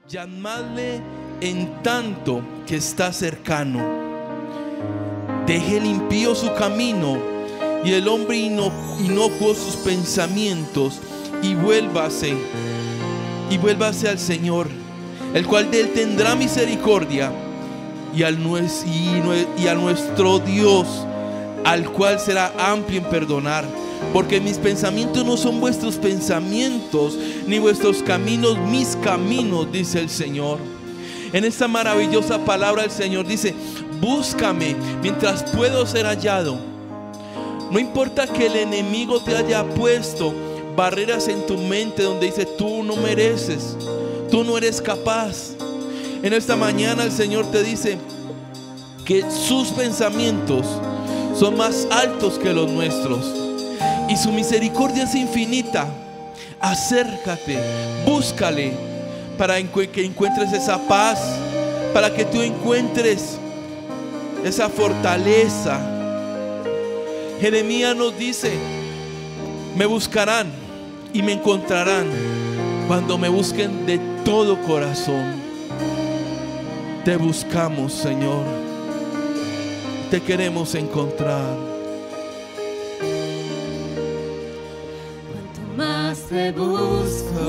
Llamadle en tanto que está cercano. Deje el impío su camino y el hombre inocuo sus pensamientos, y vuélvase al Señor, el cual de él tendrá misericordia, y a nuestro Dios, al cual será amplio en perdonar. Porque mis pensamientos no son vuestros pensamientos, ni vuestros caminos mis caminos, dice el Señor. En esta maravillosa palabra el Señor dice: búscame mientras puedo ser hallado. No importa que el enemigo te haya puesto barreras en tu mente donde dice: tú no mereces, tú no eres capaz. En esta mañana el Señor te dice que sus pensamientos son más altos que los nuestros y su misericordia es infinita. Acércate, búscale para que encuentres esa paz, para que tú encuentres esa fortaleza. Jeremías nos dice: me buscarán y me encontrarán cuando me busquen de todo corazón. Te buscamos, Señor, te queremos encontrar. Cuanto más te busco,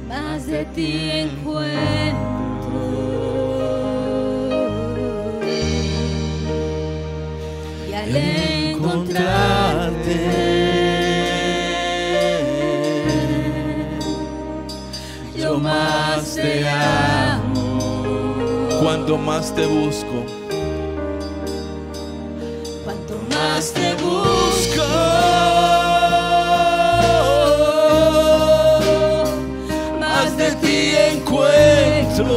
más de ti encuentro. Y al encontrarte, yo más te amo. Cuanto más te busco, cuanto más te busco, más de ti encuentro.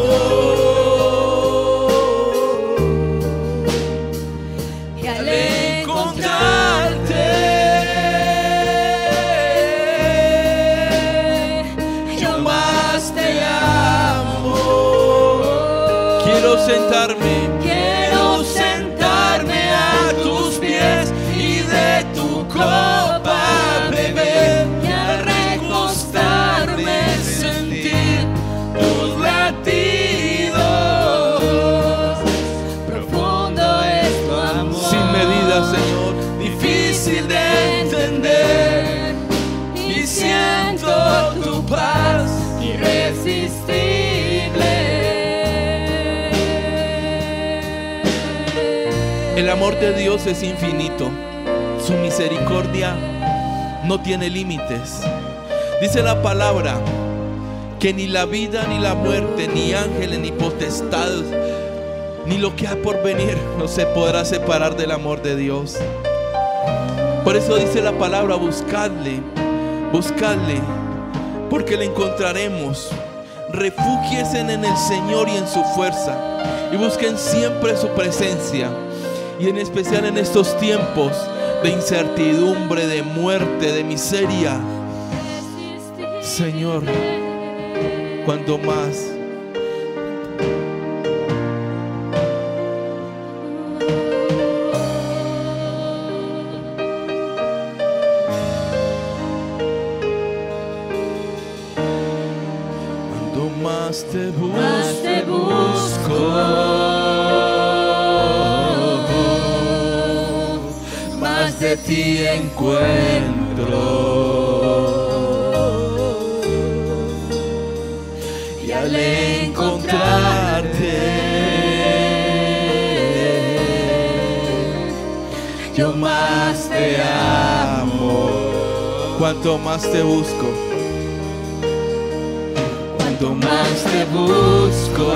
Y al encontrarte, yo más te amo. quiero sentarme a tus pies y de tu copa beber, y al recostarme sentir tus latidos. Profundo es tu amor, sin medida, Señor. difícil de entender, y siento tu paz irresistible. El amor de Dios es infinito, su misericordia no tiene límites. Dice la palabra que ni la vida ni la muerte, ni ángeles ni potestades, ni lo que ha por venir no se podrá separar del amor de Dios. Por eso dice la palabra: buscadle, buscadle, porque le encontraremos. Refúgiense en el Señor y en su fuerza, y busquen siempre su presencia. Y en especial en estos tiempos de incertidumbre, de muerte, de miseria, Señor, cuanto más. Cuanto más te busco, de ti encuentro, y al encontrarte, yo más te amo. cuanto más te busco, cuanto más te busco,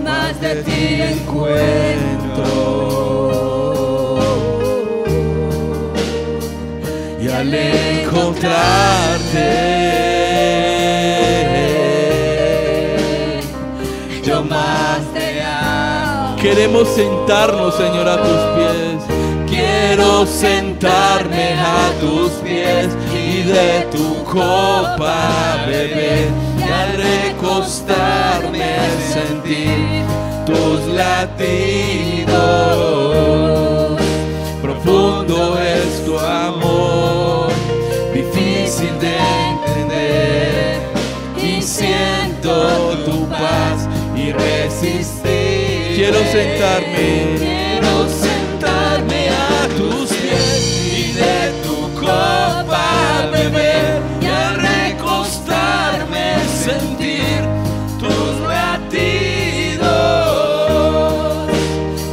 más de ti encuentro. Y al encontrarte, yo más te amo. queremos sentarnos, Señor, a tus pies. Quiero sentarme a tus pies y de tu copa beber, y al recostarme sentir tus latidos. Profundo profundo es tu amor, difícil de entender, y siento tu paz irresistible. Quiero sentarme a tus pies y de tu copa beber, y al recostarme sentir tus latidos.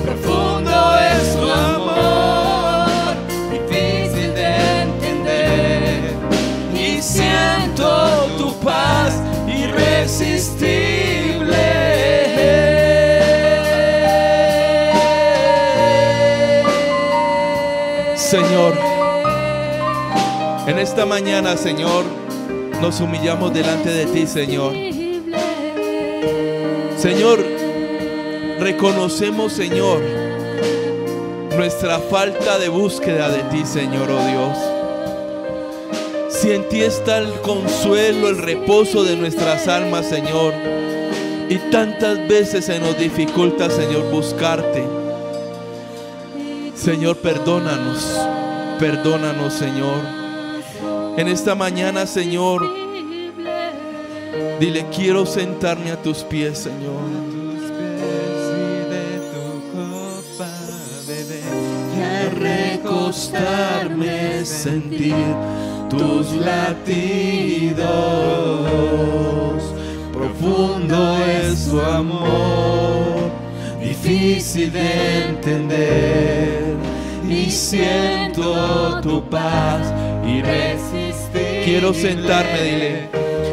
Profundo es tu amor, difícil de entender, y siento tu paz irresistible. Señor, en esta mañana, Señor, nos humillamos delante de ti, Señor. Señor, reconocemos, Señor, nuestra falta de búsqueda de ti, Señor, oh Dios. Si en ti está el consuelo, el reposo de nuestras almas, Señor, y tantas veces se nos dificulta, Señor, buscarte. Señor, perdónanos, Señor. En esta mañana, Señor, dile, quiero sentarme a tus pies, Señor. Y al recostarme sentir tus latidos. Profundo es tu amor, difícil de entender, y siento tu paz irresistible. Quiero sentarme, dile,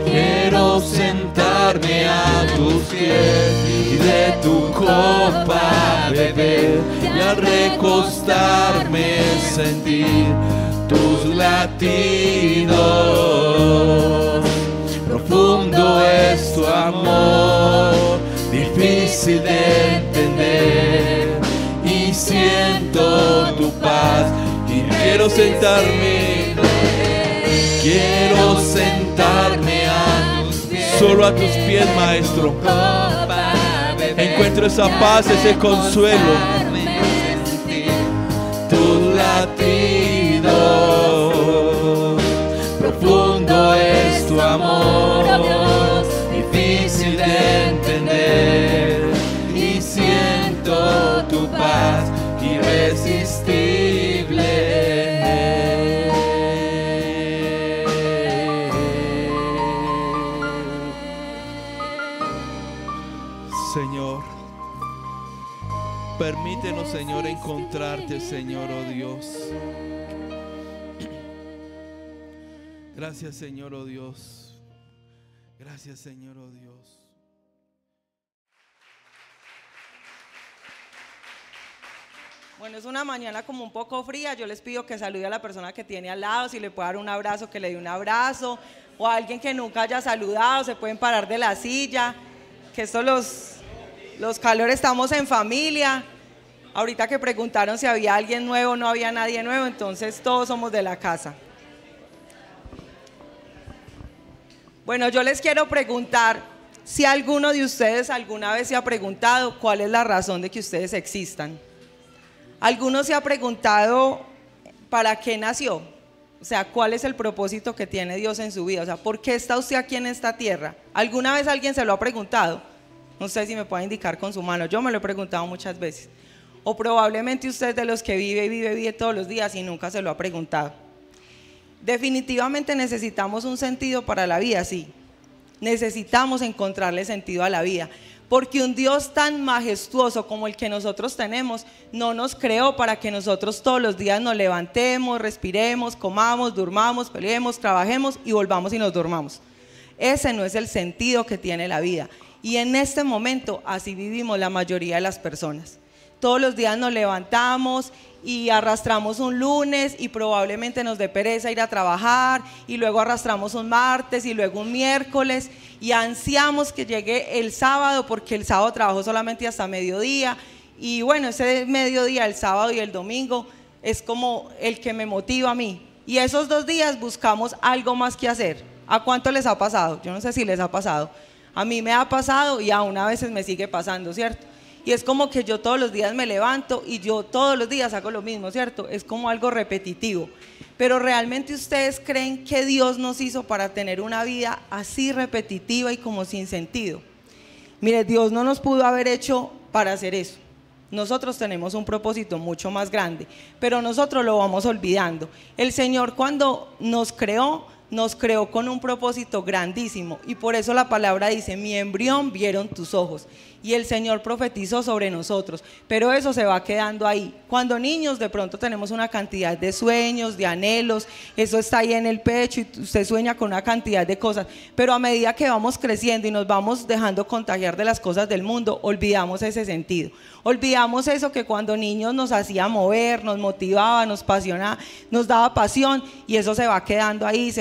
quiero sentarme a tus pies y de tu copa beber, y al recostarme sentir tus latidos. Profundo es tu amor, difícil de entender, y siento tu paz. Y quiero sentarme solo a tus pies, Maestro. Encuentro esa paz, ese consuelo. Tus latidos. Profundo es tu amor, difícil de entender, y siento tu paz irresistible. Señor, permítenos, Señor, encontrarte, Señor, oh Dios. Gracias, Señor, oh Dios. Gracias, Señor, oh Dios. Bueno, es una mañana como un poco fría. Yo les pido que salude a la persona que tiene al lado. Si le puede dar un abrazo, que le dé un abrazo. O a alguien que nunca haya saludado, se pueden parar de la silla. Que estos los calores, estamos en familia. Ahorita que preguntaron si había alguien nuevo, no había nadie nuevo. Entonces todos somos de la casa. Bueno, yo les quiero preguntar si alguno de ustedes alguna vez se ha preguntado cuál es la razón de que ustedes existan. ¿Alguno se ha preguntado para qué nació? O sea, ¿cuál es el propósito que tiene Dios en su vida? O sea, ¿por qué está usted aquí en esta tierra? ¿Alguna vez alguien se lo ha preguntado? No sé si me puede indicar con su mano. Yo me lo he preguntado muchas veces. O probablemente usted es de los que vive todos los días y nunca se lo ha preguntado. Definitivamente necesitamos un sentido para la vida, sí. Necesitamos encontrarle sentido a la vida. Porque un Dios tan majestuoso como el que nosotros tenemos no nos creó para que nosotros todos los días nos levantemos, respiremos, comamos, durmamos, peleemos, trabajemos y volvamos y nos durmamos. Ese no es el sentido que tiene la vida. Y en este momento así vivimos la mayoría de las personas. Todos los días nos levantamos y arrastramos un lunes y probablemente nos dé pereza ir a trabajar, y luego arrastramos un martes y luego un miércoles, y ansiamos que llegue el sábado porque el sábado trabajo solamente hasta mediodía, y bueno, ese mediodía, el sábado y el domingo es como el que me motiva a mí, y esos 2 días buscamos algo más que hacer. ¿A cuánto les ha pasado? Yo no sé si les ha pasado. A mí me ha pasado y aún a veces me sigue pasando, ¿cierto? y es como que yo todos los días me levanto y yo todos los días hago lo mismo, ¿cierto? Es como algo repetitivo. Pero realmente ustedes creen que Dios nos hizo para tener una vida así repetitiva y como sin sentido. Mire, Dios no nos pudo haber hecho para hacer eso. Nosotros tenemos un propósito mucho más grande, pero nosotros lo vamos olvidando. El Señor cuando nos creó con un propósito grandísimo, y por eso la palabra dice: mi embrión vieron tus ojos. Y el Señor profetizó sobre nosotros, pero eso se va quedando ahí. Cuando niños de pronto tenemos una cantidad de sueños, de anhelos, eso está ahí en el pecho y usted sueña con una cantidad de cosas, pero a medida que vamos creciendo y nos vamos dejando contagiar de las cosas del mundo, olvidamos ese sentido. Olvidamos eso que cuando niños nos hacía mover, nos motivaba, nos apasionaba, nos daba pasión, y eso se va quedando ahí,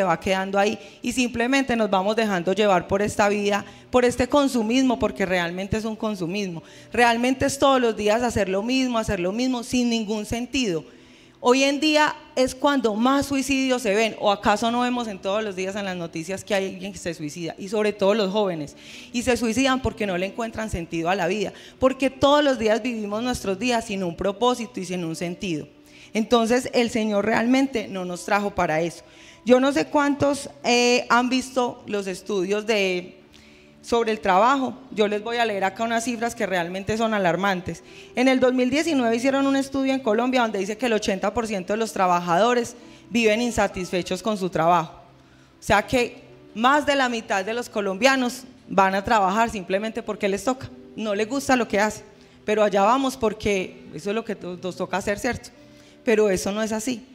y simplemente nos vamos dejando llevar por esta vida, por este consumismo, porque realmente es un consumismo. Realmente es todos los días hacer lo mismo sin ningún sentido. Hoy en día es cuando más suicidios se ven, o acaso no vemos en todos los días en las noticias que hay alguien que se suicida, y sobre todo los jóvenes, y se suicidan porque no le encuentran sentido a la vida, porque todos los días vivimos nuestros días sin un propósito y sin un sentido. Entonces el Señor realmente no nos trajo para eso. Yo no sé cuántos han visto los estudios sobre el trabajo. Yo les voy a leer acá unas cifras que realmente son alarmantes. En el 2019 hicieron un estudio en Colombia donde dice que el 80% de los trabajadores viven insatisfechos con su trabajo. O sea que más de la mitad de los colombianos van a trabajar simplemente porque les toca, no les gusta lo que hacen, pero allá vamos porque eso es lo que nos toca hacer, ¿cierto? Pero eso no es así.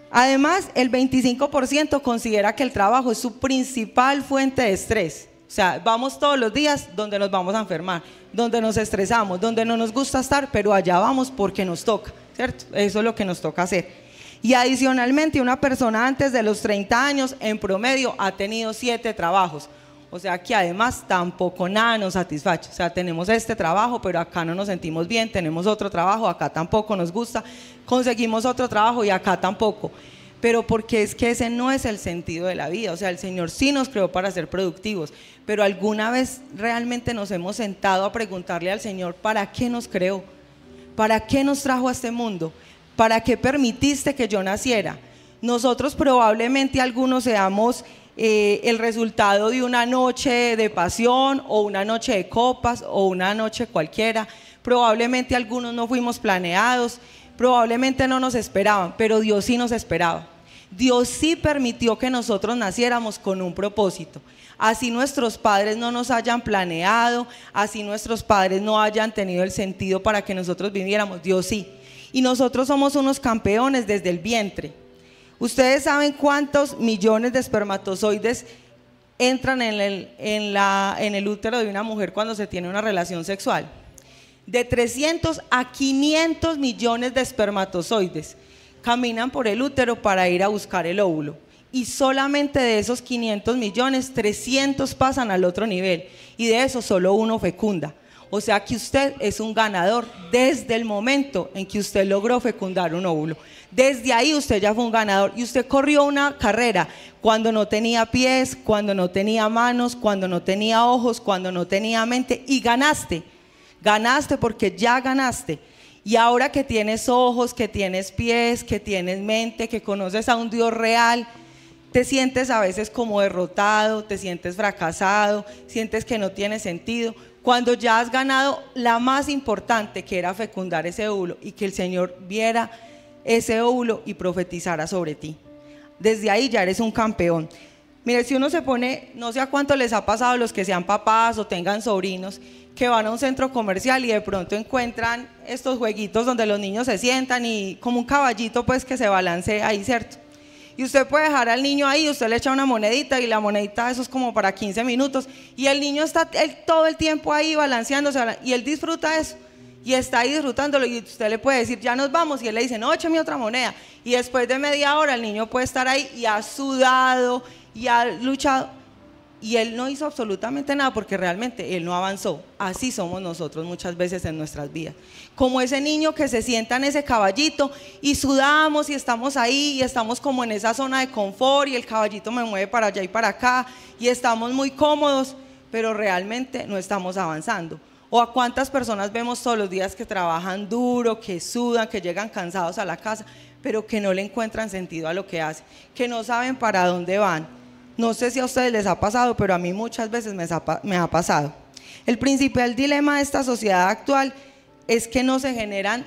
Además, el 25% considera que el trabajo es su principal fuente de estrés. O sea, vamos todos los días donde nos vamos a enfermar, donde nos estresamos, donde no nos gusta estar, pero allá vamos porque nos toca, ¿cierto? Eso es lo que nos toca hacer. Y adicionalmente, una persona antes de los 30 años, en promedio, ha tenido 7 trabajos. O sea que además tampoco nada nos satisface. O sea, tenemos este trabajo, pero acá no nos sentimos bien, tenemos otro trabajo, acá tampoco nos gusta, conseguimos otro trabajo y acá tampoco. Pero porque es que ese no es el sentido de la vida. O sea, el Señor sí nos creó para ser productivos, pero alguna vez realmente nos hemos sentado a preguntarle al Señor: ¿para qué nos creó? ¿Para qué nos trajo a este mundo? ¿Para qué permitiste que yo naciera? Nosotros probablemente algunos seamos el resultado de una noche de pasión, o una noche de copas, o una noche cualquiera. Probablemente algunos no fuimos planeados, probablemente no nos esperaban, pero Dios sí nos esperaba. Dios sí permitió que nosotros naciéramos con un propósito. Así nuestros padres no nos hayan planeado, así nuestros padres no hayan tenido el sentido para que nosotros viviéramos, Dios sí. Y nosotros somos unos campeones desde el vientre. ¿Ustedes saben cuántos millones de espermatozoides entran en el útero de una mujer cuando se tiene una relación sexual? De 300 a 500 millones de espermatozoides caminan por el útero para ir a buscar el óvulo. Y solamente de esos 500 millones, 300 pasan al otro nivel. Y de eso solo uno fecunda. O sea que usted es un ganador desde el momento en que usted logró fecundar un óvulo. Desde ahí usted ya fue un ganador, y usted corrió una carrera cuando no tenía pies, cuando no tenía manos, cuando no tenía ojos, cuando no tenía mente, y ganaste. Ganaste porque ya ganaste. Y ahora que tienes ojos, que tienes pies, que tienes mente, que conoces a un Dios real, te sientes a veces como derrotado, te sientes fracasado, sientes que no tiene sentido, cuando ya has ganado la más importante, que era fecundar ese óvulo, y que el Señor viera ese óvulo y profetizara sobre ti. Desde ahí ya eres un campeón. Mire, si uno se pone, no sé a cuánto les ha pasado a los que sean papás o tengan sobrinos, que van a un centro comercial y de pronto encuentran estos jueguitos donde los niños se sientan y como un caballito pues que se balancea ahí, ¿cierto? Y usted puede dejar al niño ahí, usted le echa una monedita, y la monedita eso es como para 15 minutos, y el niño está todo el tiempo ahí balanceándose, y él disfruta eso, y está ahí disfrutándolo, y usted le puede decir: ya nos vamos, y él le dice: no, échame otra moneda, y después de media hora el niño puede estar ahí y ha sudado y ha luchado, y él no hizo absolutamente nada porque realmente él no avanzó. Así somos nosotros muchas veces en nuestras vidas, como ese niño que se sienta en ese caballito y sudamos y estamos ahí y estamos como en esa zona de confort, y el caballito me mueve para allá y para acá y estamos muy cómodos, pero realmente no estamos avanzando. ¿O a cuántas personas vemos todos los días que trabajan duro, que sudan, que llegan cansados a la casa, pero que no le encuentran sentido a lo que hacen, que no saben para dónde van? No sé si a ustedes les ha pasado, pero a mí muchas veces me ha pasado. El principal dilema de esta sociedad actual es que no se generan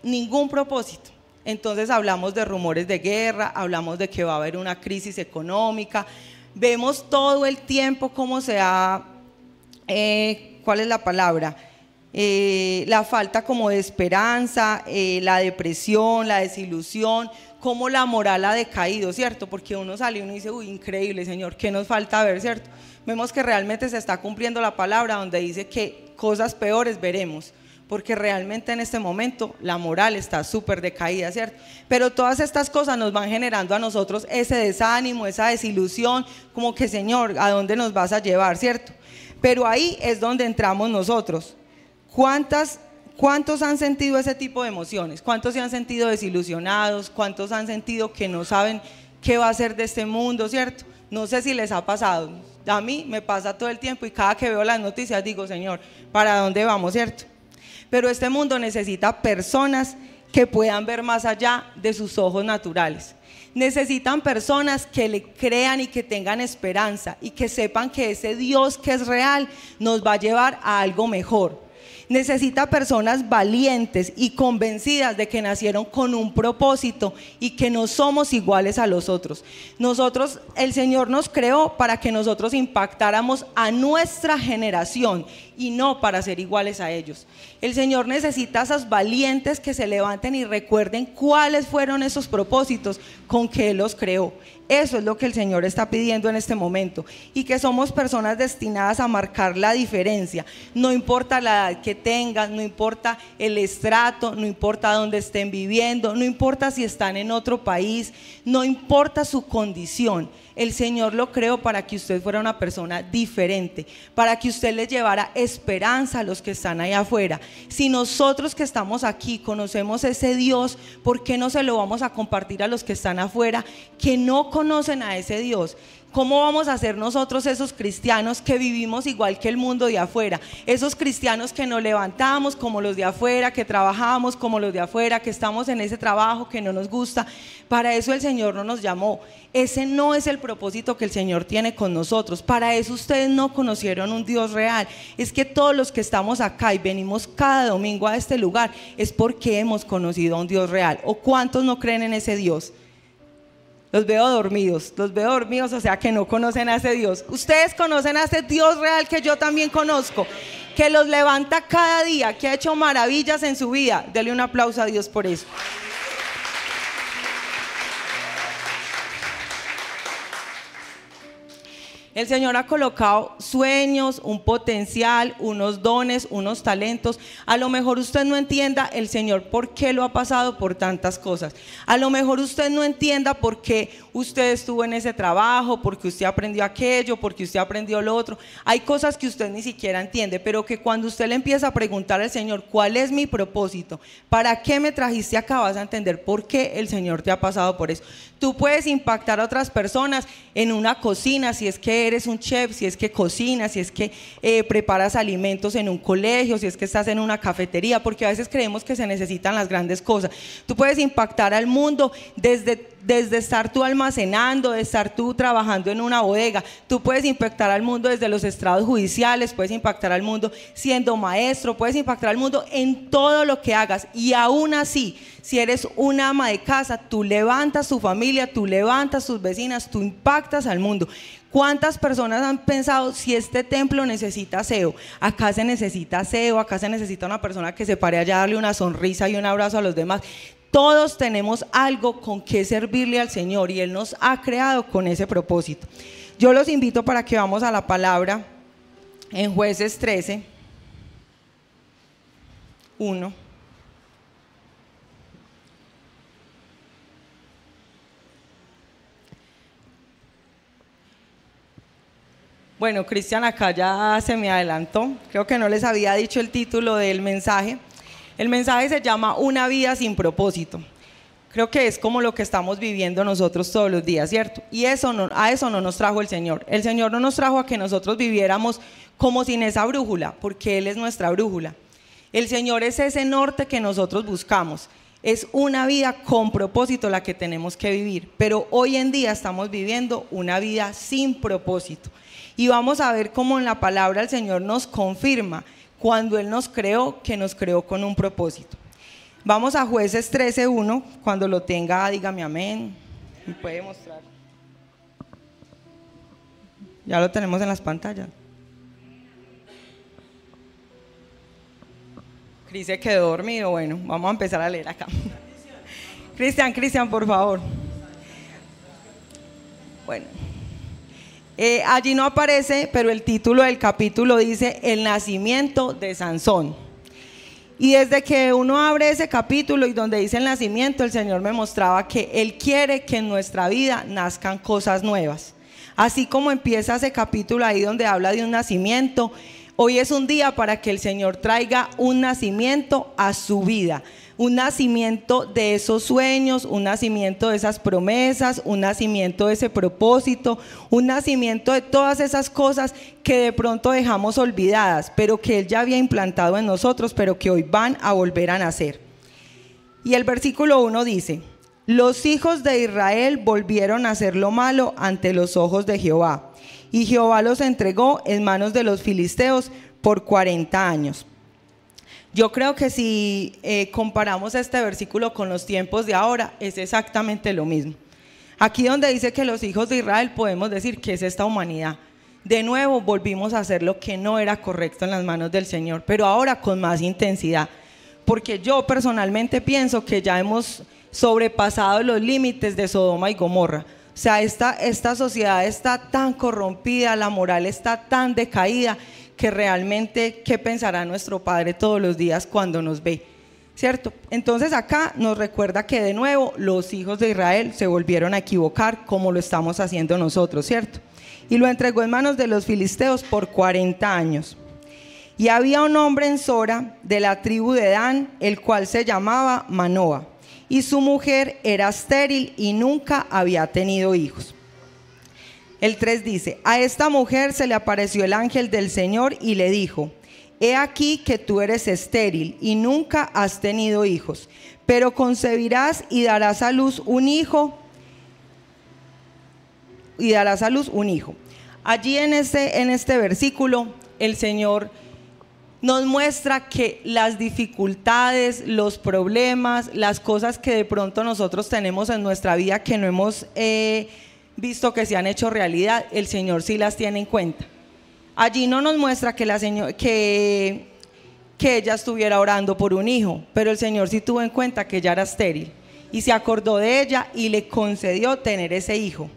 ningún propósito. Entonces hablamos de rumores de guerra, hablamos de que va a haber una crisis económica, vemos todo el tiempo cómo se ha, ¿cuál es la palabra? La falta como de esperanza, la depresión, la desilusión, cómo la moral ha decaído, ¿cierto? Porque uno sale y uno dice, uy, increíble, Señor, ¿qué nos falta ver, cierto? Vemos que realmente se está cumpliendo la palabra donde dice que cosas peores veremos, porque realmente en este momento la moral está súper decaída, ¿cierto? Pero todas estas cosas nos van generando a nosotros ese desánimo, esa desilusión, como que, Señor, ¿a dónde nos vas a llevar, cierto? Pero ahí es donde entramos nosotros. ¿Cuántos han sentido ese tipo de emociones? ¿Cuántos se han sentido desilusionados? ¿Cuántos han sentido que no saben qué va a ser de este mundo, cierto? No sé si les ha pasado. A mí me pasa todo el tiempo y cada que veo las noticias digo, Señor, ¿para dónde vamos, cierto? Pero este mundo necesita personas que puedan ver más allá de sus ojos naturales. Necesitan personas que le crean y que tengan esperanza y que sepan que ese Dios que es real nos va a llevar a algo mejor. Necesita personas valientes y convencidas de que nacieron con un propósito y que no somos iguales a los otros. Nosotros, el Señor nos creó para que nosotros impactáramos a nuestra generación y no para ser iguales a ellos. El Señor necesita a esas valientes que se levanten y recuerden cuáles fueron esos propósitos con que Él los creó. Eso es lo que el Señor está pidiendo en este momento, y que somos personas destinadas a marcar la diferencia. No importa la edad que tengan, no importa el estrato, no importa dónde estén viviendo, no importa si están en otro país, no importa su condición. El Señor lo creó para que usted fuera una persona diferente, para que usted les llevara esperanza a los que están allá afuera. Si nosotros que estamos aquí conocemos ese Dios, ¿por qué no se lo vamos a compartir a los que están afuera que no conocen a ese Dios? ¿Cómo vamos a ser nosotros esos cristianos que vivimos igual que el mundo de afuera? Esos cristianos que nos levantamos como los de afuera, que trabajamos como los de afuera, que estamos en ese trabajo que no nos gusta. Para eso el Señor no nos llamó. Ese no es el propósito que el Señor tiene con nosotros. Para eso ustedes no conocieron un Dios real. Es que todos los que estamos acá y venimos cada domingo a este lugar es porque hemos conocido a un Dios real. ¿O cuántos no creen en ese Dios? Los veo dormidos, o sea que no conocen a ese Dios. Ustedes conocen a ese Dios real que yo también conozco, que los levanta cada día, que ha hecho maravillas en su vida. Dele un aplauso a Dios por eso. El Señor ha colocado sueños, un potencial, unos dones, unos talentos. A lo mejor usted no entienda el Señor por qué lo ha pasado por tantas cosas. A lo mejor usted no entienda por qué usted estuvo en ese trabajo, porque usted aprendió aquello, porque usted aprendió lo otro. Hay cosas que usted ni siquiera entiende, pero que cuando usted le empieza a preguntar al Señor, ¿cuál es mi propósito? ¿Para qué me trajiste acá? Vas a entender por qué el Señor te ha pasado por eso. Tú puedes impactar a otras personas en una cocina, si es que eres un chef, si es que cocinas, si es que preparas alimentos en un colegio, si es que estás en una cafetería, porque a veces creemos que se necesitan las grandes cosas. Tú puedes impactar al mundo desde estar tú almacenando, de estar tú trabajando en una bodega. Tú puedes impactar al mundo desde los estrados judiciales, puedes impactar al mundo siendo maestro, puedes impactar al mundo en todo lo que hagas. Y aún así, si eres una ama de casa, tú levantas tu familia, tú levantas tus vecinas, tú impactas al mundo. ¿Cuántas personas han pensado, si este templo necesita aseo? Acá se necesita aseo, acá se necesita una persona que se pare allá a darle una sonrisa y un abrazo a los demás. Todos tenemos algo con que servirle al Señor y Él nos ha creado con ese propósito. Yo los invito para que vamos a la palabra en Jueces 13, 1. Bueno, Cristian acá ya se me adelantó, creo que no les había dicho el título del mensaje. El mensaje se llama Una vida sin propósito. Creo que es como lo que estamos viviendo nosotros todos los días, ¿cierto? Y a eso no nos trajo el Señor. El Señor no nos trajo a que nosotros viviéramos como sin esa brújula, porque Él es nuestra brújula. El Señor es ese norte que nosotros buscamos. Es una vida con propósito la que tenemos que vivir, pero hoy en día estamos viviendo una vida sin propósito. Y vamos a ver cómo en la palabra el Señor nos confirma cuando Él nos creó, que nos creó con un propósito. Vamos a Jueces 13:1, cuando lo tenga, dígame amén. ¿Me puede mostrar? Ya lo tenemos en las pantallas. Cris se quedó dormido. Bueno, vamos a empezar a leer acá. Cristian, por favor. Bueno, allí no aparece, pero el título del capítulo dice El nacimiento de Sansón. Y desde que uno abre ese capítulo y donde dice el nacimiento, el Señor me mostraba que Él quiere que en nuestra vida nazcan cosas nuevas. Así como empieza ese capítulo ahí donde habla de un nacimiento, hoy es un día para que el Señor traiga un nacimiento a su vida, un nacimiento de esos sueños, un nacimiento de esas promesas, un nacimiento de ese propósito, un nacimiento de todas esas cosas que de pronto dejamos olvidadas, pero que Él ya había implantado en nosotros, pero que hoy van a volver a nacer. Y el versículo 1 dice: los hijos de Israel volvieron a hacer lo malo ante los ojos de Jehová, y Jehová los entregó en manos de los filisteos por 40 años. Yo creo que si comparamos este versículo con los tiempos de ahora, es exactamente lo mismo. Aquí donde dice que los hijos de Israel, podemos decir que es esta humanidad. De nuevo volvimos a hacer lo que no era correcto en las manos del Señor, pero ahora con más intensidad. Porque yo personalmente pienso que ya hemos sobrepasado los límites de Sodoma y Gomorra. O sea, esta sociedad está tan corrompida, la moral está tan decaída, que realmente, ¿qué pensará nuestro Padre todos los días cuando nos ve? ¿Cierto? Entonces acá nos recuerda que de nuevo los hijos de Israel se volvieron a equivocar como lo estamos haciendo nosotros, ¿cierto? Y lo entregó en manos de los filisteos por 40 años. Y había un hombre en Sora de la tribu de Dan, el cual se llamaba Manoa, y su mujer era estéril y nunca había tenido hijos. El 3 dice: a esta mujer se le apareció el ángel del Señor y le dijo: he aquí que tú eres estéril y nunca has tenido hijos, pero concebirás y darás a luz un hijo. Allí en este versículo el Señor nos muestra que las dificultades, los problemas, las cosas que de pronto nosotros tenemos en nuestra vida que no hemos visto que se han hecho realidad, el Señor sí las tiene en cuenta. Allí no nos muestra que ella estuviera orando por un hijo, pero el Señor sí tuvo en cuenta que ella era estéril y se acordó de ella y le concedió tener ese hijo.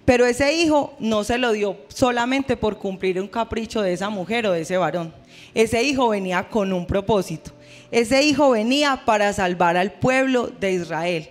Pero ese hijo no se lo dio solamente por cumplir un capricho de esa mujer o de ese varón. Ese hijo venía con un propósito. Ese hijo venía para salvar al pueblo de Israel.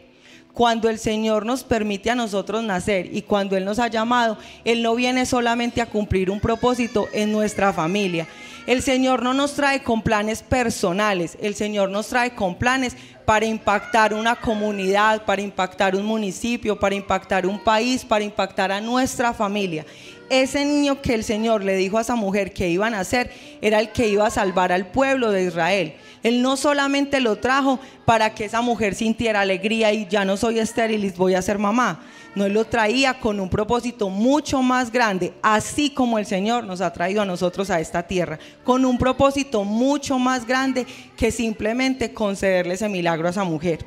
Cuando el Señor nos permite a nosotros nacer y cuando Él nos ha llamado, Él no viene solamente a cumplir un propósito en nuestra familia. El Señor no nos trae con planes personales, el Señor nos trae con planes para impactar una comunidad, para impactar un municipio, para impactar un país, para impactar a nuestra familia. Ese niño que el Señor le dijo a esa mujer que iba a nacer era el que iba a salvar al pueblo de Israel. Él no solamente lo trajo para que esa mujer sintiera alegría y ya no soy estéril y voy a ser mamá. No, Él lo traía con un propósito mucho más grande, así como el Señor nos ha traído a nosotros a esta tierra, con un propósito mucho más grande que simplemente concederle ese milagro a esa mujer.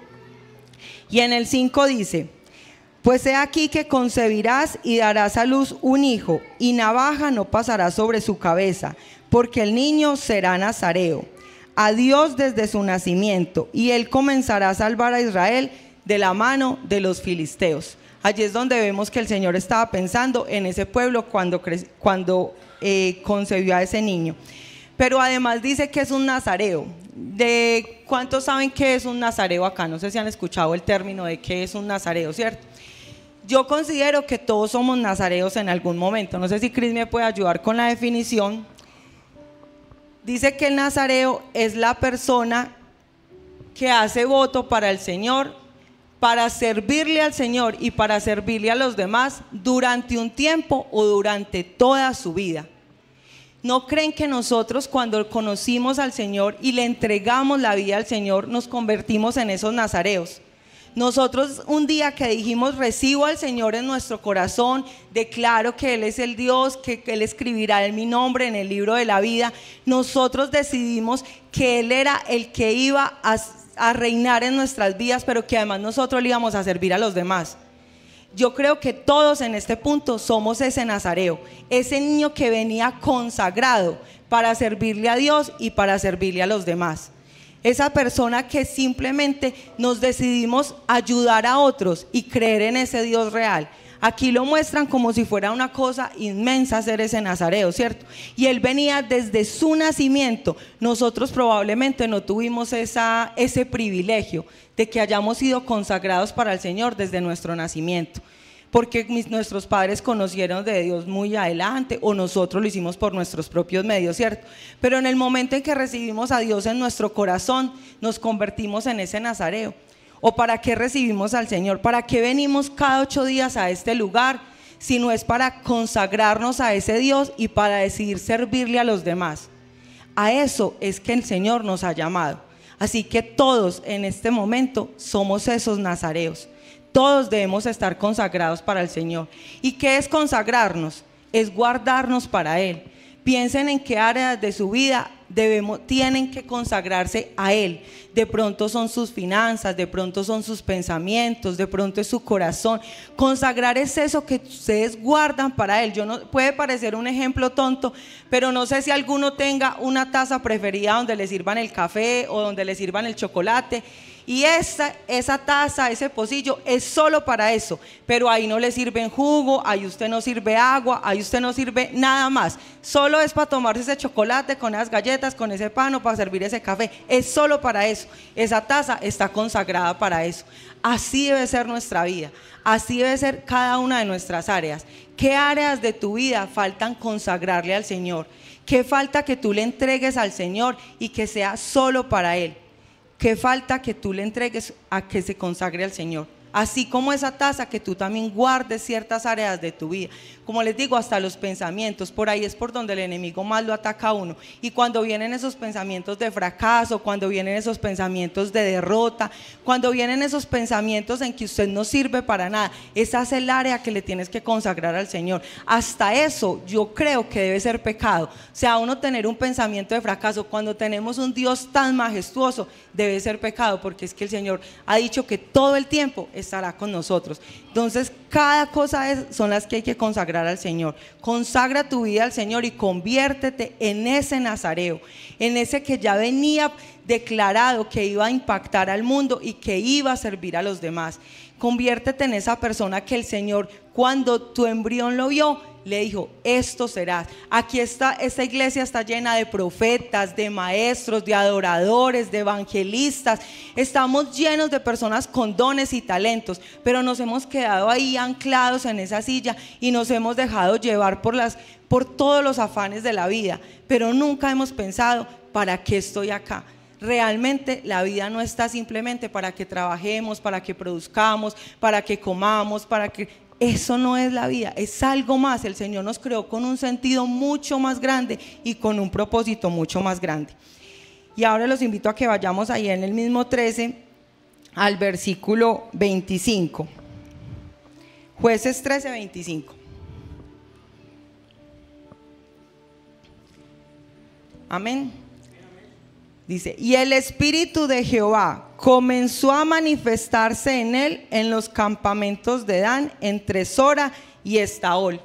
Y en el 5 dice: pues he aquí que concebirás y darás a luz un hijo, y navaja no pasará sobre su cabeza, porque el niño será nazareo a Dios desde su nacimiento, y él comenzará a salvar a Israel de la mano de los filisteos. Allí es donde vemos que el Señor estaba pensando en ese pueblo cuando concebió a ese niño. Pero además dice que es un nazareo. ¿De cuántos saben qué es un nazareo acá? No sé si han escuchado el término de qué es un nazareo, ¿cierto? Yo considero que todos somos nazareos en algún momento. No sé si Cris me puede ayudar con la definición. Dice que el nazareo es la persona que hace voto para el Señor, para servirle al Señor y para servirle a los demás durante un tiempo o durante toda su vida. ¿No creen que nosotros cuando conocimos al Señor y le entregamos la vida al Señor nos convertimos en esos nazareos? Nosotros un día que dijimos recibo al Señor en nuestro corazón, declaro que Él es el Dios, que Él escribirá en mi nombre en el libro de la vida, nosotros decidimos que Él era el que iba a reinar en nuestras vidas, pero que además nosotros le íbamos a servir a los demás. Yo creo que todos en este punto somos ese nazareo, ese niño que venía consagrado para servirle a Dios y para servirle a los demás. Esa persona que simplemente nos decidimos ayudar a otros y creer en ese Dios real. Aquí lo muestran como si fuera una cosa inmensa ser ese nazareo, ¿cierto? Y él venía desde su nacimiento. Nosotros probablemente no tuvimos ese privilegio de que hayamos sido consagrados para el Señor desde nuestro nacimiento, porque nuestros padres conocieron de Dios muy adelante o nosotros lo hicimos por nuestros propios medios, ¿cierto? Pero en el momento en que recibimos a Dios en nuestro corazón, nos convertimos en ese nazareo. ¿O para qué recibimos al Señor? ¿Para qué venimos cada 8 días a este lugar? Si no es para consagrarnos a ese Dios y para decidir servirle a los demás. A eso es que el Señor nos ha llamado. Así que todos en este momento somos esos nazareos. Todos debemos estar consagrados para el Señor. ¿Y qué es consagrarnos? Es guardarnos para Él. Piensen en qué áreas de su vida tienen que consagrarse a Él. De pronto son sus finanzas, de pronto son sus pensamientos, de pronto es su corazón. Consagrar es eso que ustedes guardan para Él. Puede parecer un ejemplo tonto, pero no sé si alguno tenga una taza preferida donde le sirvan el café o donde le sirvan el chocolate. Y esa taza, ese pocillo es solo para eso, pero ahí no le sirven jugo, ahí usted no sirve agua, ahí usted no sirve nada más. Solo es para tomarse ese chocolate con esas galletas, con ese pan o para servir ese café. Es solo para eso. Esa taza está consagrada para eso. Así debe ser nuestra vida, así debe ser cada una de nuestras áreas. ¿Qué áreas de tu vida faltan consagrarle al Señor? ¿Qué falta que tú le entregues al Señor y que sea solo para Él? ¿Qué falta que tú le entregues a que se consagre al Señor? Así como esa taza, que tú también guardes ciertas áreas de tu vida. Como les digo, hasta los pensamientos, por ahí es por donde el enemigo más lo ataca a uno. Y cuando vienen esos pensamientos de fracaso, cuando vienen esos pensamientos de derrota, cuando vienen esos pensamientos en que usted no sirve para nada, esa es el área que le tienes que consagrar al Señor. Hasta eso yo creo que debe ser pecado. O sea, uno tener un pensamiento de fracaso cuando tenemos un Dios tan majestuoso, debe ser pecado, porque es que el Señor ha dicho que todo el tiempo estará con nosotros. Entonces cada cosa son las que hay que consagrar al Señor. Consagra tu vida al Señor y conviértete en ese nazareo, en ese que ya venía declarado que iba a impactar al mundo y que iba a servir a los demás. Conviértete en esa persona que el Señor, cuando tu embrión lo vio, le dijo, esto serás. Aquí está, esta iglesia está llena de profetas, de maestros, de adoradores, de evangelistas. Estamos llenos de personas con dones y talentos, pero nos hemos quedado ahí anclados en esa silla y nos hemos dejado llevar por todos los afanes de la vida, pero nunca hemos pensado, ¿para qué estoy acá? Realmente la vida no está simplemente para que trabajemos, para que produzcamos, para que comamos, eso no es la vida, es algo más. El Señor nos creó con un sentido mucho más grande y con un propósito mucho más grande. Y ahora los invito a que vayamos ahí en el mismo 13 al versículo 25. Jueces 13, 25. Amén. Dice, y el Espíritu de Jehová comenzó a manifestarse en él en los campamentos de Dan, entre Sora y Estaol.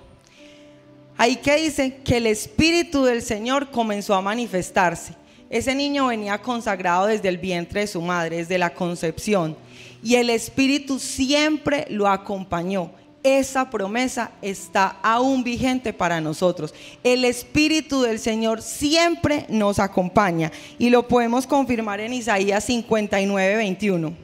Ahí que dice que el Espíritu del Señor comenzó a manifestarse. Ese niño venía consagrado desde el vientre de su madre, desde la concepción, y el Espíritu siempre lo acompañó. Esa promesa está aún vigente para nosotros. El Espíritu del Señor siempre nos acompaña y lo podemos confirmar en Isaías 59, 21.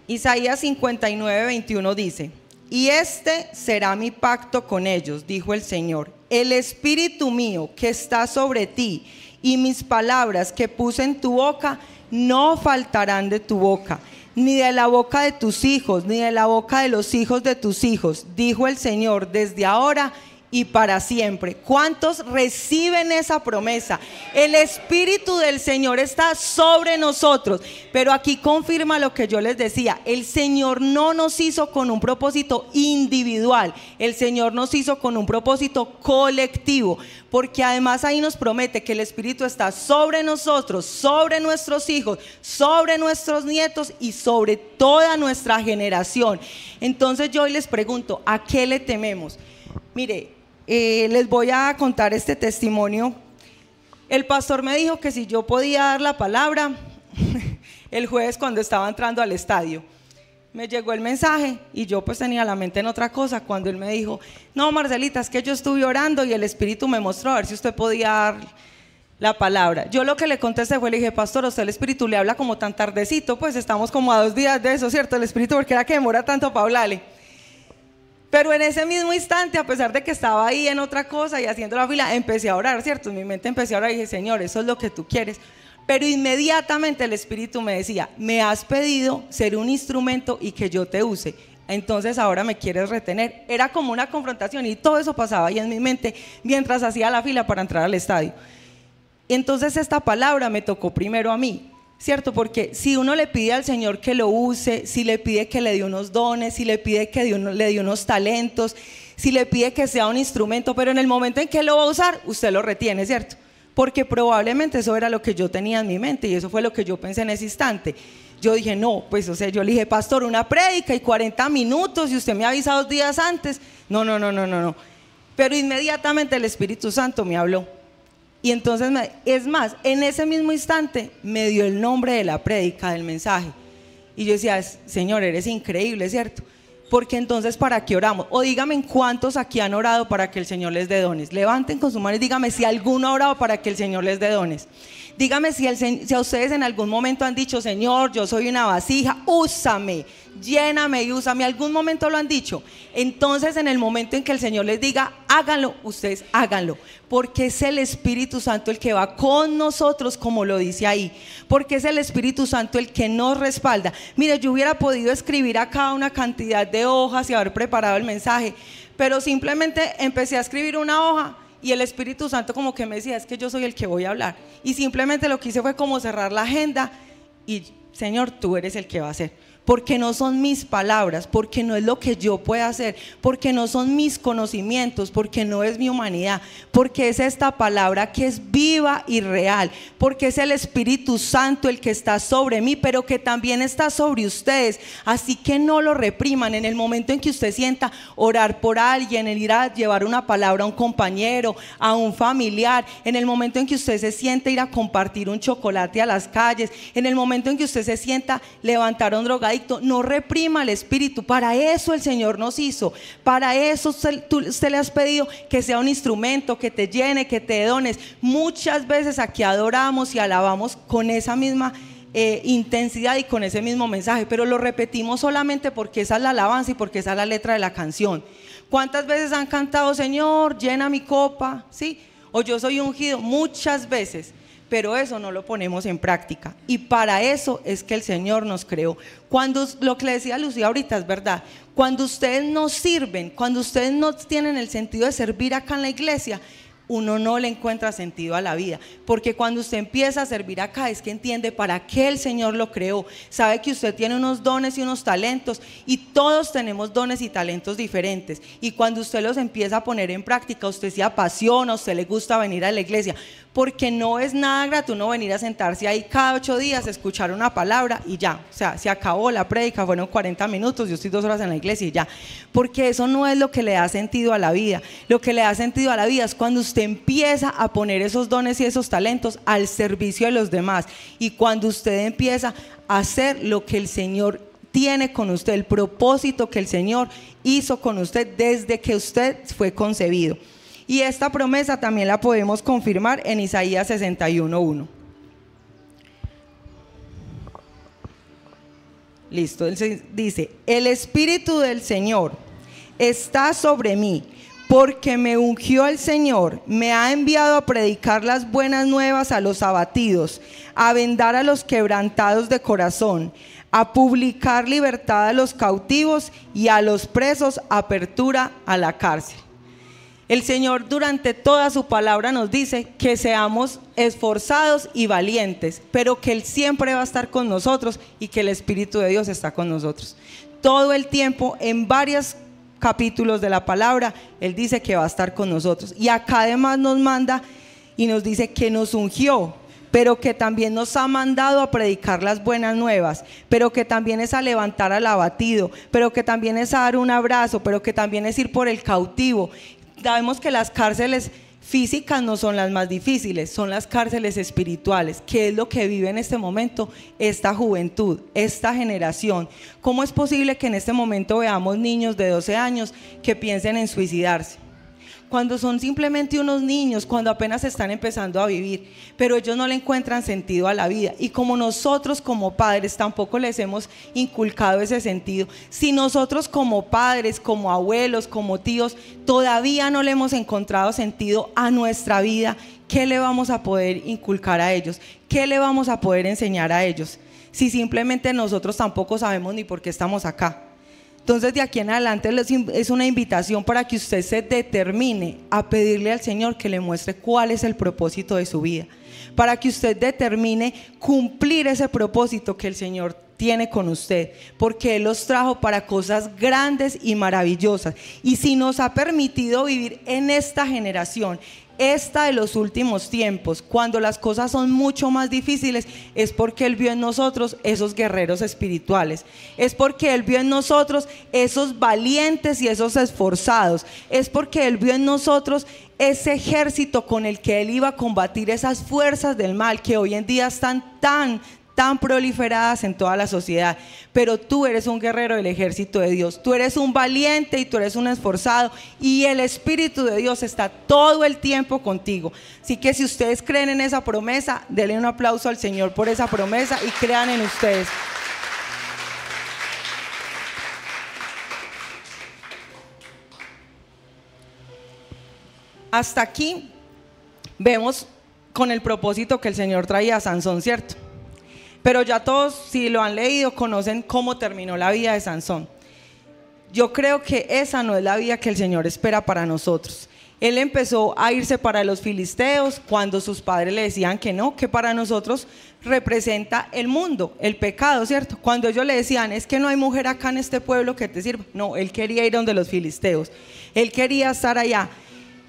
Isaías 59, 21 dice, y este será mi pacto con ellos, dijo el Señor. El Espíritu mío que está sobre ti y mis palabras que puse en tu boca no faltarán de tu boca, ni de la boca de tus hijos, ni de la boca de los hijos de tus hijos, dijo el Señor, desde ahora y para siempre. ¿Cuántos reciben esa promesa? El Espíritu del Señor está sobre nosotros, pero aquí confirma lo que yo les decía, el Señor no nos hizo con un propósito individual, el Señor nos hizo con un propósito colectivo, porque además ahí nos promete que el Espíritu está sobre nosotros, sobre nuestros hijos, sobre nuestros nietos y sobre toda nuestra generación. Entonces yo hoy les pregunto, ¿a qué le tememos? Mire, les voy a contar este testimonio. El pastor me dijo que si yo podía dar la palabra el jueves cuando estaba entrando al estadio. Me llegó el mensaje y yo pues tenía la mente en otra cosa cuando él me dijo, no Marcelita, es que yo estuve orando y el Espíritu me mostró a ver si usted podía dar la palabra. Yo lo que le contesté fue, le dije, pastor, a usted el Espíritu le habla como tan tardecito, pues estamos como a 2 días de eso, ¿cierto? El Espíritu, porque era que demora tanto para hablarle. Pero en ese mismo instante, a pesar de que estaba ahí en otra cosa y haciendo la fila, empecé a orar, ¿cierto? En mi mente empecé a orar y dije, Señor, eso es lo que tú quieres. Pero inmediatamente el Espíritu me decía, me has pedido ser un instrumento y que yo te use. Entonces ahora me quieres retener. Era como una confrontación y todo eso pasaba ahí en mi mente mientras hacía la fila para entrar al estadio. Entonces esta palabra me tocó primero a mí, ¿cierto? Porque si uno le pide al Señor que lo use, si le pide que le dé unos dones, si le pide que le dé unos talentos, si le pide que sea un instrumento, pero en el momento en que lo va a usar, usted lo retiene, ¿cierto? Porque probablemente eso era lo que yo tenía en mi mente y eso fue lo que yo pensé en ese instante. Yo dije, no, pues o sea, yo le dije, pastor, una prédica y 40 minutos y usted me avisa 2 días antes. No. Pero inmediatamente el Espíritu Santo me habló. Y entonces, es más, en ese mismo instante me dio el nombre de la prédica, del mensaje. Y yo decía, Señor, eres increíble, ¿cierto? Porque entonces, ¿para qué oramos? O dígame, ¿en cuántos aquí han orado para que el Señor les dé dones? Levanten con su mano y dígame si alguno ha orado para que el Señor les dé dones. Dígame si a ustedes en algún momento han dicho, Señor, yo soy una vasija, úsame, lléname y úsame. ¿Algún momento lo han dicho? Entonces, en el momento en que el Señor les diga, háganlo, ustedes háganlo. Porque es el Espíritu Santo el que va con nosotros, como lo dice ahí. Porque es el Espíritu Santo el que nos respalda. Mire, yo hubiera podido escribir acá una cantidad de hojas y haber preparado el mensaje, pero simplemente empecé a escribir una hoja y el Espíritu Santo como que me decía, es que yo soy el que voy a hablar. Y simplemente lo que hice fue como cerrar la agenda y, Señor, tú eres el que va a hacer. Porque no son mis palabras, porque no es lo que yo pueda hacer, porque no son mis conocimientos, porque no es mi humanidad, porque es esta palabra que es viva y real, porque es el Espíritu Santo el que está sobre mí, pero que también está sobre ustedes. Así que no lo repriman. En el momento en que usted sienta orar por alguien, en ir a llevar una palabra a un compañero, a un familiar, en el momento en que usted se sienta ir a compartir un chocolate a las calles, en el momento en que usted se sienta levantar a un drogadicto, no reprima el espíritu. Para eso el Señor nos hizo, para eso usted le has pedido que sea un instrumento, que te llene, que te dé dones. Muchas veces aquí adoramos y alabamos con esa misma intensidad y con ese mismo mensaje, pero lo repetimos solamente porque esa es la alabanza y porque esa es la letra de la canción. ¿Cuántas veces han cantado, Señor, llena mi copa? ¿Sí? O yo soy ungido, muchas veces. Pero eso no lo ponemos en práctica y para eso es que el Señor nos creó. Cuando, lo que le decía Lucía ahorita es verdad, cuando ustedes no sirven, cuando ustedes no tienen el sentido de servir acá en la iglesia, uno no le encuentra sentido a la vida, porque cuando usted empieza a servir acá es que entiende para qué el Señor lo creó, sabe que usted tiene unos dones y unos talentos y todos tenemos dones y talentos diferentes, y cuando usted los empieza a poner en práctica, usted se apasiona, a usted le gusta venir a la iglesia, porque no es nada grato uno venir a sentarse ahí cada 8 días, escuchar una palabra y ya, o sea, se acabó la prédica, fueron 40 minutos, yo estoy 2 horas en la iglesia y ya, porque eso no es lo que le da sentido a la vida. Lo que le da sentido a la vida es cuando usted empieza a poner esos dones y esos talentos al servicio de los demás, y cuando usted empieza a hacer lo que el Señor tiene con usted, el propósito que el Señor hizo con usted desde que usted fue concebido. Y esta promesa también la podemos confirmar en Isaías 61:1. Listo, dice, el Espíritu del Señor está sobre mí, porque me ungió el Señor, me ha enviado a predicar las buenas nuevas a los abatidos, a vendar a los quebrantados de corazón, a publicar libertad a los cautivos y a los presos apertura a la cárcel. El Señor durante toda su palabra nos dice que seamos esforzados y valientes, pero que Él siempre va a estar con nosotros y que el Espíritu de Dios está con nosotros. Todo el tiempo, en varios capítulos de la palabra, Él dice que va a estar con nosotros. Y acá además nos manda y nos dice que nos ungió, pero que también nos ha mandado a predicar las buenas nuevas, pero que también es a levantar al abatido, pero que también es a dar un abrazo, pero que también es ir por el cautivo. Sabemos que las cárceles físicas no son las más difíciles, son las cárceles espirituales, que es lo que vive en este momento esta juventud, esta generación. ¿Cómo es posible que en este momento veamos niños de 12 años que piensen en suicidarse? Cuando son simplemente unos niños, cuando apenas están empezando a vivir, pero ellos no le encuentran sentido a la vida. Y como nosotros como padres tampoco les hemos inculcado ese sentido, si nosotros como padres, como abuelos, como tíos, todavía no le hemos encontrado sentido a nuestra vida, ¿qué le vamos a poder inculcar a ellos? ¿Qué le vamos a poder enseñar a ellos? Si simplemente nosotros tampoco sabemos ni por qué estamos acá. Entonces de aquí en adelante es una invitación para que usted se determine a pedirle al Señor que le muestre cuál es el propósito de su vida, para que usted determine cumplir ese propósito que el Señor tiene con usted, porque Él los trajo para cosas grandes y maravillosas. Y si nos ha permitido vivir en esta generación, esta de los últimos tiempos, cuando las cosas son mucho más difíciles, es porque Él vio en nosotros esos guerreros espirituales, es porque Él vio en nosotros esos valientes y esos esforzados, es porque Él vio en nosotros ese ejército con el que Él iba a combatir esas fuerzas del mal que hoy en día están tan proliferadas en toda la sociedad. Pero tú eres un guerrero del ejército de Dios, tú eres un valiente y tú eres un esforzado, y el Espíritu de Dios está todo el tiempo contigo. Así que si ustedes creen en esa promesa, denle un aplauso al Señor por esa promesa y crean en ustedes. Hasta aquí vemos con el propósito que el Señor traía a Sansón, ¿cierto? Pero ya todos, si lo han leído, conocen cómo terminó la vida de Sansón. Yo creo que esa no es la vida que el Señor espera para nosotros. Él empezó a irse para los filisteos cuando sus padres le decían que no, que para nosotros representa el mundo, el pecado, ¿cierto? Cuando ellos le decían, es que no hay mujer acá en este pueblo que te sirva. No, él quería ir donde los filisteos, él quería estar allá.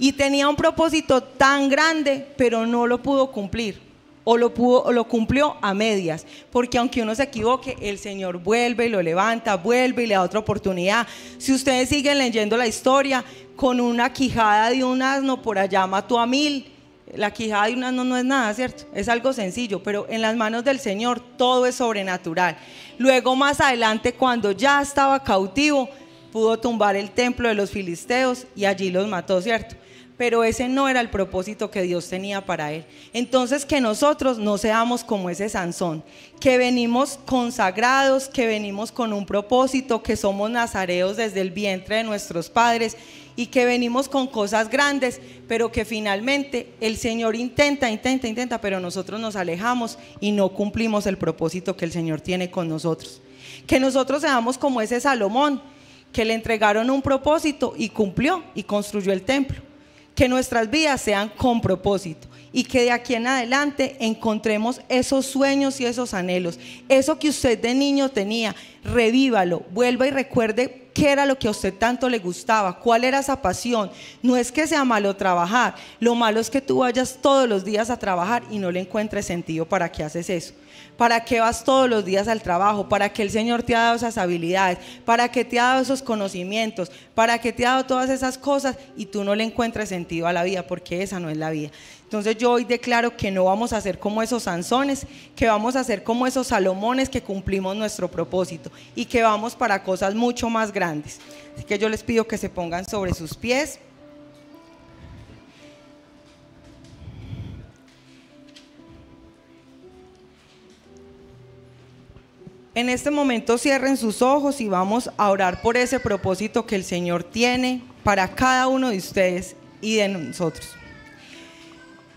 Y tenía un propósito tan grande, pero no lo pudo cumplir. O lo cumplió a medias, porque aunque uno se equivoque, el Señor vuelve y lo levanta, vuelve y le da otra oportunidad. Si ustedes siguen leyendo la historia, con una quijada de un asno por allá mató a 1000. La quijada de un asno no es nada, ¿cierto? Es algo sencillo, pero en las manos del Señor todo es sobrenatural. Luego más adelante, cuando ya estaba cautivo, pudo tumbar el templo de los filisteos y allí los mató, ¿cierto? Pero ese no era el propósito que Dios tenía para él. Entonces que nosotros no seamos como ese Sansón, que venimos consagrados, que venimos con un propósito, que somos nazareos desde el vientre de nuestros padres y que venimos con cosas grandes, pero que finalmente el Señor intenta, pero nosotros nos alejamos y no cumplimos el propósito que el Señor tiene con nosotros. Que nosotros seamos como ese Salomón, que le entregaron un propósito y cumplió y construyó el templo. Que nuestras vidas sean con propósito y que de aquí en adelante encontremos esos sueños y esos anhelos. Eso que usted de niño tenía, revívalo, vuelva y recuerde qué era lo que a usted tanto le gustaba, cuál era esa pasión. No es que sea malo trabajar, lo malo es que tú vayas todos los días a trabajar y no le encuentres sentido. ¿Para qué haces eso? ¿Para qué vas todos los días al trabajo? ¿Para qué el Señor te ha dado esas habilidades? ¿Para qué te ha dado esos conocimientos? ¿Para qué te ha dado todas esas cosas y tú no le encuentres sentido a la vida? Porque esa no es la vida. Entonces yo hoy declaro que no vamos a ser como esos Sansones, que vamos a ser como esos Salomones que cumplimos nuestro propósito y que vamos para cosas mucho más grandes. Así que yo les pido que se pongan sobre sus pies. En este momento cierren sus ojos y vamos a orar por ese propósito que el Señor tiene para cada uno de ustedes y de nosotros.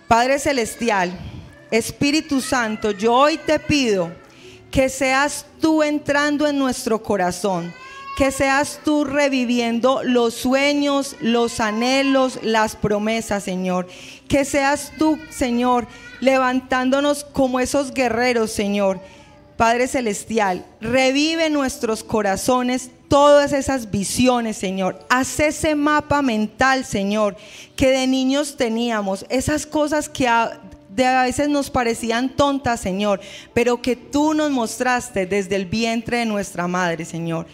Padre Celestial, Espíritu Santo, yo hoy te pido que seas tú entrando en nuestro corazón, que seas tú reviviendo los sueños, los anhelos, las promesas, Señor. Que seas tú, Señor, levantándonos como esos guerreros, Señor. Padre Celestial, revive nuestros corazones todas esas visiones, Señor. Haz ese mapa mental, Señor, que de niños teníamos, esas cosas que a veces nos parecían tontas, Señor, pero que tú nos mostraste desde el vientre de nuestra madre, Señor.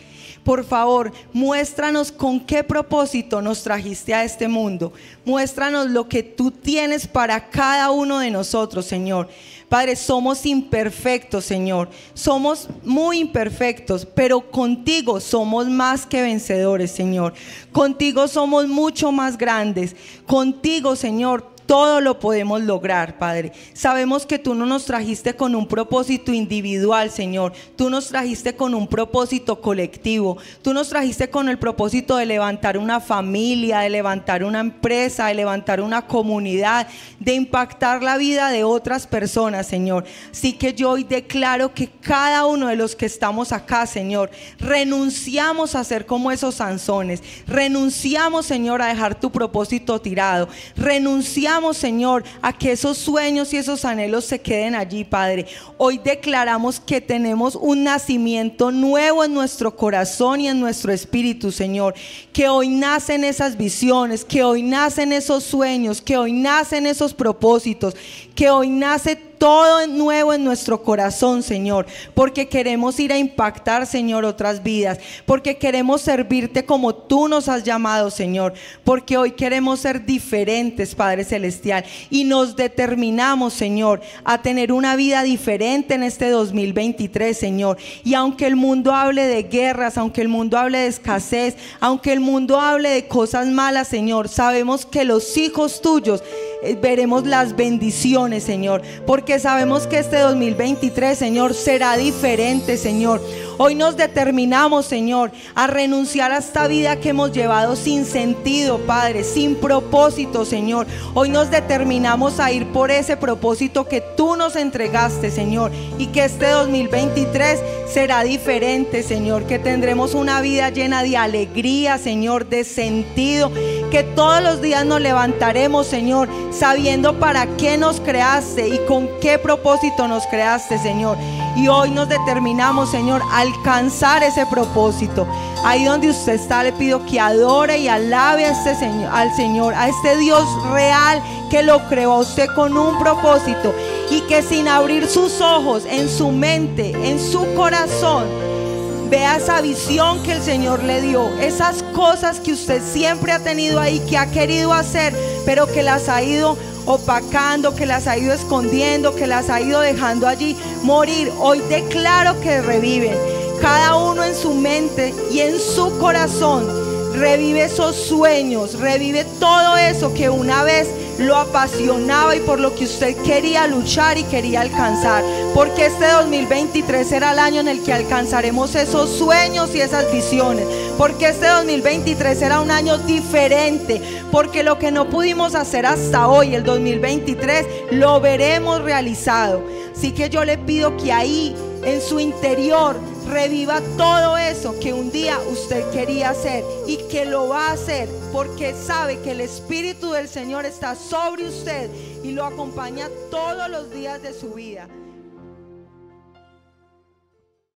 Por favor, muéstranos con qué propósito nos trajiste a este mundo. Muéstranos lo que tú tienes para cada uno de nosotros, Señor. Padre, somos imperfectos, Señor. Somos muy imperfectos, pero contigo somos más que vencedores, Señor. Contigo somos mucho más grandes. Contigo, Señor, todo lo podemos lograr, Padre. Sabemos que tú no nos trajiste con un propósito individual, Señor. Tú nos trajiste con un propósito colectivo. Tú nos trajiste con el propósito de levantar una familia, de levantar una empresa, de levantar una comunidad, de impactar la vida de otras personas, Señor. Así que yo hoy declaro que cada uno de los que estamos acá, Señor, renunciamos a ser como esos Sansones. Renunciamos, Señor, a dejar tu propósito tirado. Renunciamos, Señor, a que esos sueños y esos anhelos se queden allí, Padre. Hoy declaramos que tenemos un nacimiento nuevo en nuestro corazón y en nuestro espíritu, Señor. Que hoy nacen esas visiones, que hoy nacen esos sueños, que hoy nacen esos propósitos, que hoy nace todo nuevo en nuestro corazón, Señor, porque queremos ir a impactar, Señor, otras vidas, porque queremos servirte como tú nos has llamado, Señor, porque hoy queremos ser diferentes, Padre Celestial, y nos determinamos, Señor, a tener una vida diferente en este 2023, Señor. Y aunque el mundo hable de guerras, aunque el mundo hable de escasez, aunque el mundo hable de cosas malas, Señor, sabemos que los hijos tuyos veremos las bendiciones, Señor, porque sabemos que este 2023, Señor, será diferente, Señor. Hoy nos determinamos, Señor, a renunciar a esta vida que hemos llevado sin sentido, Padre, sin propósito, Señor. Hoy nos determinamos a ir por ese propósito que tú nos entregaste, Señor, y que este 2023 será diferente, Señor, que tendremos una vida llena de alegría, Señor, de sentido, que todos los días nos levantaremos, Señor, sabiendo para qué nos creaste y con qué propósito nos creaste, Señor. Y hoy nos determinamos, Señor, a alcanzar ese propósito. Ahí donde usted está, le pido que adore y alabe a este Señor, al Señor, a este Dios real que lo creó a usted con un propósito, y que sin abrir sus ojos, en su mente, en su corazón, vea esa visión que el Señor le dio, esas cosas que usted siempre ha tenido ahí, que ha querido hacer, pero que las ha ido opacando, que las ha ido escondiendo, que las ha ido dejando allí morir. Hoy declaro que reviven, cada uno en su mente y en su corazón. Revive esos sueños, revive todo eso que una vez lo apasionaba y por lo que usted quería luchar y quería alcanzar, porque este 2023 será el año en el que alcanzaremos esos sueños y esas visiones, porque este 2023 será un año diferente, porque lo que no pudimos hacer hasta hoy, el 2023, lo veremos realizado. Así que yo le pido que ahí en su interior reviva todo eso que un día usted quería hacer, y que lo va a hacer porque sabe que el Espíritu del Señor está sobre usted y lo acompaña todos los días de su vida.